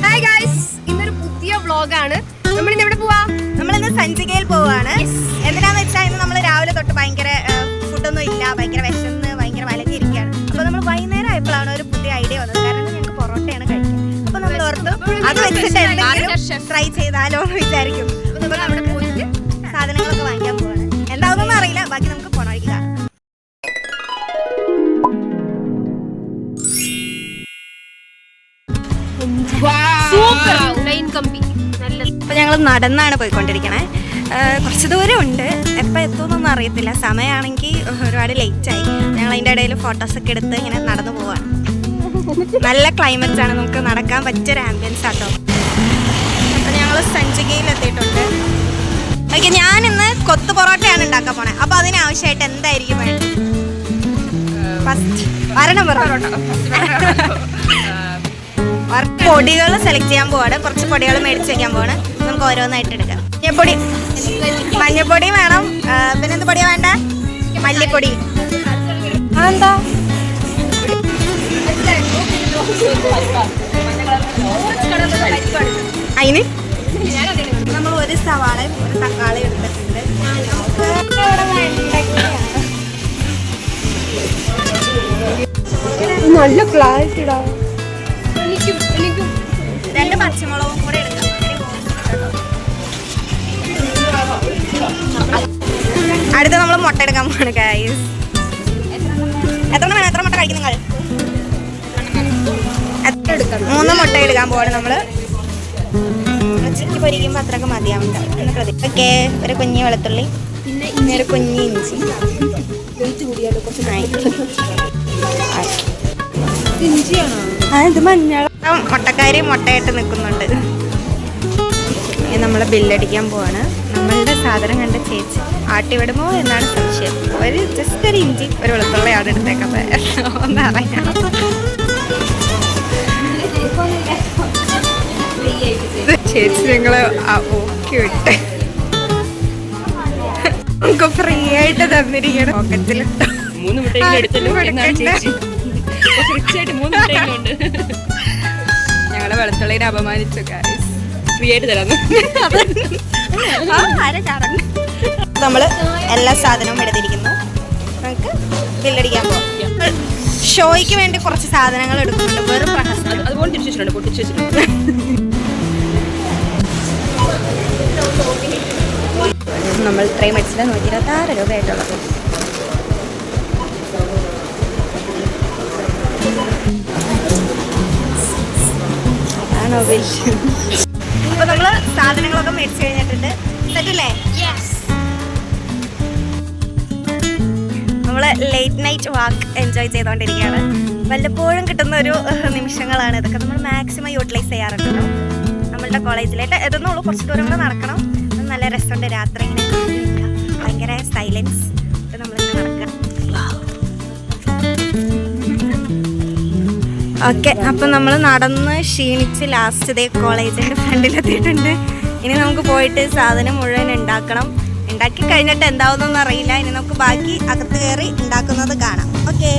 Hi guys, ഇന്നൊരു പുതിയ വ്ളോഗാണ്. നമ്മളിന്ന് എവിടെ പോവാ? നമ്മളിന്ന് സഞ്ചികയിൽ പോവാണ്. എന്തിനാന്ന് വെച്ചാൽ ഇന്ന് നമ്മൾ രാവിലെ തൊട്ട് ഭയങ്കര ഫുഡൊന്നും ഇല്ല, ഭയങ്കര വിശന്ന് ഭയങ്കര വലഞ്ഞിരിക്കുകയാണ്. അപ്പോൾ നമ്മൾ വൈകുന്നേരം ആയപ്പോഴാണ് ഒരു പുതിയ ഐഡിയ വന്നത്. കാരണം ഞങ്ങൾക്ക് പൊറോട്ടയാണ് കഴിക്കുന്നത്. അപ്പോൾ നമ്മൾ ഓർത്ത് അത് വെച്ചിട്ട് എന്തെങ്കിലും ട്രൈ ചെയ്താലോ എന്ന് വിചാരിക്കും. അപ്പോൾ നമ്മൾ അവിടെ പോയിട്ട് സാധനങ്ങളൊക്കെ വാങ്ങിക്കാൻ പോവാണ്. എന്താവുന്നൊന്നും അറിയില്ല, ബാക്കി നമുക്ക് പോണ വഴിക്ക് കാണാം. അപ്പൊ ഞങ്ങൾ നടന്നാണ് പോയിക്കൊണ്ടിരിക്കണേ. കുറച്ച് ദൂരം ഉണ്ട്, എപ്പോൾ എത്തുമെന്നൊന്നും അറിയത്തില്ല. സമയമാണെങ്കിൽ ഒരുപാട് ലേറ്റായി. ഞങ്ങൾ അതിൻ്റെ ഇടയിൽ ഫോട്ടോസൊക്കെ എടുത്ത് ഇങ്ങനെ നടന്നു പോവാണ്. നല്ല ക്ലൈമറ്റ് ആണ്, നമുക്ക് നടക്കാൻ പറ്റിയൊരു ആംബിയൻസ് ആട്ടോ. അപ്പം ഞങ്ങൾ സഞ്ചികയിൽ എത്തിയിട്ടുണ്ട്. ഓക്കെ, ഞാനിന്ന് കൊത്തു പൊറോട്ടയാണ് ഉണ്ടാക്കാൻ പോണേ. അപ്പോൾ അതിനാവശ്യമായിട്ട് എന്തായിരിക്കും വേണ്ടത്? ഫസ്റ്റ് വരണം പൊറോട്ട. പൊടികൾ സെലക്ട് ചെയ്യാൻ പോവാണ്. കുറച്ച് പൊടികൾ മേടിച്ച് വയ്ക്കാൻ പോവാണ്. നമുക്ക് ഓരോന്നായിട്ട് എടുക്കാം. മഞ്ഞപ്പൊടി വേണം. പിന്നെ എന്ത് പൊടിയാ വേണ്ട? മല്ലിപ്പൊടി. എന്താ അതിന് നമ്മൾ ഒരു സവാള ഒരു തക്കാളി എടുത്തിട്ടുണ്ട്. നല്ല ക്ലാരിറ്റി. രണ്ട് പച്ചമുളകും കൂടെ എടുക്കാം. അടുത്ത് നമ്മൾ മുട്ട എടുക്കാൻ പോവാണ് ഗൈസ്. എത്ര വേണം? എത്ര മുട്ട കഴിക്കും നിങ്ങൾ? 3 മുട്ട എടുക്കാൻ പോവാണ് നമ്മള്. ചിക്കി പൊരിക്കുമ്പോൾ അത്രയൊക്കെ മതിയാവുണ്ട്. ഓക്കെ, ഒരു കുഞ്ഞി വെളുത്തുള്ളി, പിന്നെ ഒരു കുഞ്ഞി ഇഞ്ചി. ഇത് മഞ്ഞൾ. മുട്ടക്കാരി മുട്ടയായിട്ട് നിൽക്കുന്നുണ്ട്. നമ്മൾ ബില്ലടിക്കാൻ പോവാണ്. നമ്മളുടെ സാധനം കണ്ട ചേച്ചി ആട്ടിവിടുമോ എന്നാണ് സംശയം. ജസ്റ്റ് ഒരു ഇഞ്ചി ഒരു വെളുത്തുള്ളിയാണ് എടുത്തേക്കുന്നത്. ഒന്നറിയാം. ചേച്ചി നിങ്ങള് ഓക്കെ വിട്ട് നമുക്ക് ഫ്രീ ആയിട്ട് തന്നിരിക്കണം. പോക്കറ്റിലിട്ടോ 3 മുട്ടയെങ്കിലും എടുത്തല്ലോ എന്നാണ് ചേച്ചി. ഞങ്ങള് വെളുത്തുള്ളിനെ അപമാനിച്ചു ഗൈസ്. ഫ്രീ ആയിട്ട് തരാന്ന്. നമ്മള് എല്ലാ സാധനവും എടുത്തിരിക്കുന്നു. നമുക്ക് ബില്ലടിക്കാൻ പോകാം. ഷോയ്ക്ക് വേണ്ടി കുറച്ച് സാധനങ്ങൾ എടുക്കുന്നുണ്ട്. വെറും പ്രഹസനം. അതുപോലെ തിരിച്ചു വെച്ചിട്ടുണ്ട്, പൊട്ടിച്ചു വെച്ചിട്ടുണ്ട്. നമ്മൾ ഇത്രയും മേടിച്ചിട്ട് 126 രൂപയായിട്ടുള്ളത്. അപ്പൊ നമ്മള് സാധനങ്ങളൊക്കെ മേടിച്ചു കഴിഞ്ഞിട്ടുണ്ട്. സെറ്റല്ലേ? നമ്മള് ലേറ്റ് നൈറ്റ് വാക്ക് എൻജോയ് ചെയ്തുകൊണ്ടിരിക്കുകയാണ്. വല്ലപ്പോഴും കിട്ടുന്ന ഒരു നിമിഷങ്ങളാണ് ഇതൊക്കെ. നമ്മൾ മാക്സിമം യൂട്ടിലൈസ് ചെയ്യാറുണ്ടല്ലോ നമ്മളുടെ കോളേജിലായിട്ട്. ഇതൊന്നും ഉള്ളൂ, കുറച്ച് ദൂരം കൂടെ നടക്കണം. നല്ല രസമുണ്ട്. രാത്രി ഇങ്ങനെ ഭയങ്കര സൈലൻസ്. നമ്മളിങ്ങനെ നടക്കുക. ഓക്കെ, അപ്പം നമ്മൾ നടന്ന് ക്ഷീണിച്ച് ലാസ്റ്റ് ഇതേ കോളേജിൻ്റെ ഫ്രണ്ടിലെത്തിയിട്ടുണ്ട്. ഇനി നമുക്ക് പോയിട്ട് സാധനം മുഴുവൻ ഉണ്ടാക്കണം. ഉണ്ടാക്കി കഴിഞ്ഞിട്ട് എന്താവുന്നൊന്നും അറിയില്ല. ഇനി നമുക്ക് ബാക്കി അകത്ത് കയറി ഉണ്ടാക്കുന്നത് കാണാം. ഓക്കെ.